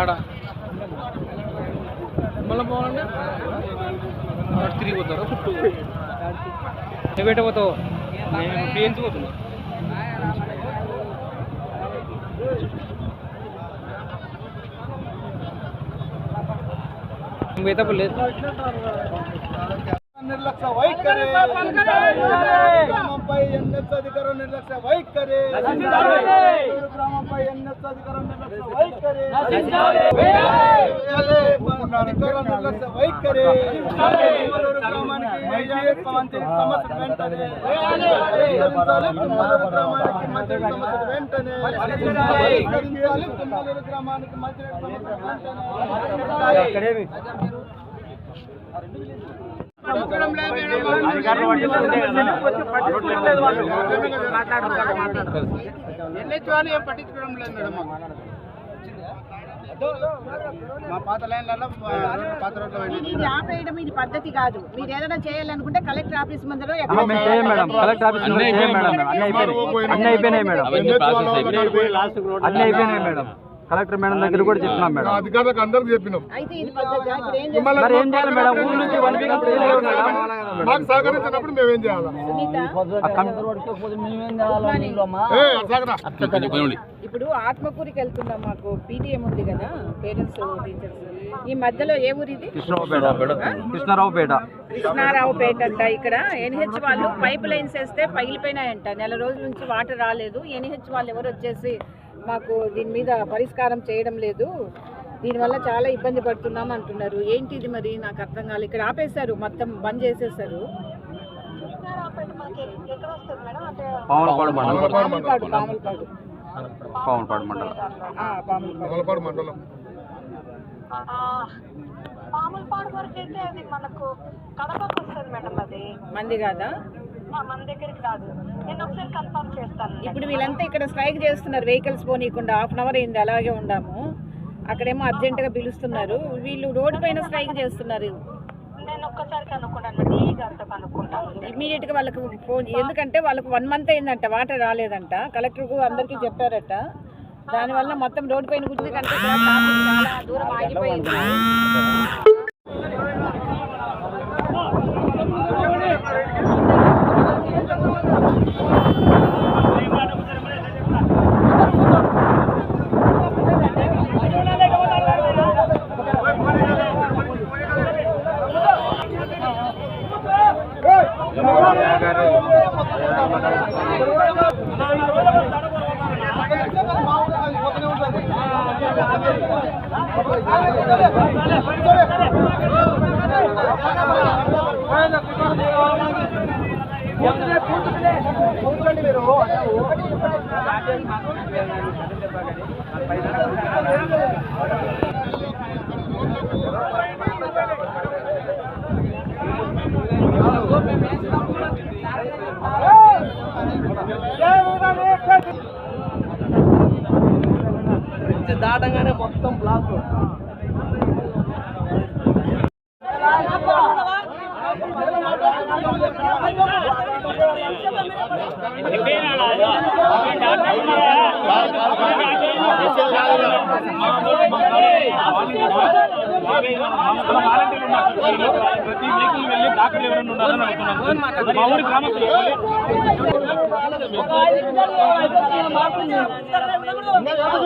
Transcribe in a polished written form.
ఏడా మళ్ళీ పోవాలంటే తిరిగిపోతారు చుట్టూ నువ్వు పెట్టబోతావు నేను ట్రైన్కి పోతున్నా మిగతా లేదు నిర్లక్ష్య వైఖరి గ్రామంపై ఎన్ఎస్ అధికారం నిర్లక్ష్య వైఖరి గ్రామంపై ఎన్ఎస్ అధికారం నిర్లక్ష్య వైఖరి అధికారం నిర్లక్ష్య వైఖరి గ్రామానికి మంత్రి సమస్య వెంటనే గ్రామానికి మంత్రి సమస్య వెంటనే గ్రామానికి మంత్రి సమస్య వెంటనే పట్టించుకోవడం లేదు మేడం మా పాత లైన్లలో పాత రోడ్లు ఇది ఆపేయడం ఇది పద్ధతి కాదు. మీరు ఏదైనా చేయాలనుకుంటే కలెక్టర్ ఆఫీస్ ముందర కలెక్టర్ మేడం దగ్గర కూడా చెప్తున్నాం మేడం, అధికారులకు అందరికి చెప్పినాం. మరి ఏం చేయాలి మేడం? ఊరు నుంచి 1 వీక్ మాకు సహకరించినప్పుడు మేమేం చేయాలి? ఇప్పుడు ఆత్మకూరికి వెళ్తున్నాం, మాకు పీటీఎం ఉంది కదా, పేరెంట్స్ టీచర్స్. ఈ మధ్యలో ఏ ఊరు ఇది? కృష్ణారావుపేట అంట. ఇక్కడ ఎన్హెచ్ వాళ్ళు పైప్ లైన్స్ వేస్తే పగిలిపోయినాయంట. నెల రోజుల నుంచి వాటర్ రాలేదు. ఎన్హెచ్ వాళ్ళు ఎవరు వచ్చేసి మాకు దీని మీద పరిష్కారం చేయడం లేదు, దీనివల్ల చాలా ఇబ్బంది పడుతున్నాం అంటున్నారు. ఏంటి ఇది మరి నాకు అర్థం కాలేదు. ఇక్కడ ఆపేశారు, మొత్తం బంద్ చేసేసారు. పాములపాడు వరకు అయితే అది మనకు కడపకు వస్తుంది మేడం. అది మంది కాదా? మన దగ్గరికి రాదు. నేను ఒకసారి కన్ఫర్మ్ చేస్తాను. ఇప్పుడు వీళ్ళంతా ఇక్కడ స్ట్రైక్ చేస్తున్నారు, వెహికల్స్ పోనీయకుండా. 1/2 అవర్ అయింది అలాగే ఉండాము. అక్కడేమో అర్జెంటుగా పిలుస్తున్నారు, వీళ్ళు రోడ్డు పైన స్ట్రైక్ చేస్తున్నారు. నేను ఒక్కసారి కనుక్కుంటాను, ఈ గారితో కనుక్కుంటాను. ఇమీడియట్గా వాళ్ళకు ఫోన్, ఎందుకంటే వాళ్ళకు 1 మంత్ అయిందంట, వాటర్ రాలేదంట. కలెక్టర్కు అందరికీ చెప్పారట. దానివల్ల మొత్తం రోడ్డు పైన గుర్తు కంటే చాలా దూరం ఆగిపోయింది. దాటంగానే మొత్తం బ్లాక్. ప్రతి వెహికల్ వెళ్ళి డాక్టర్లు ఎవరైనా ఉండాలని అనుకున్నాను. మా ఊరి గ్రామస్తులు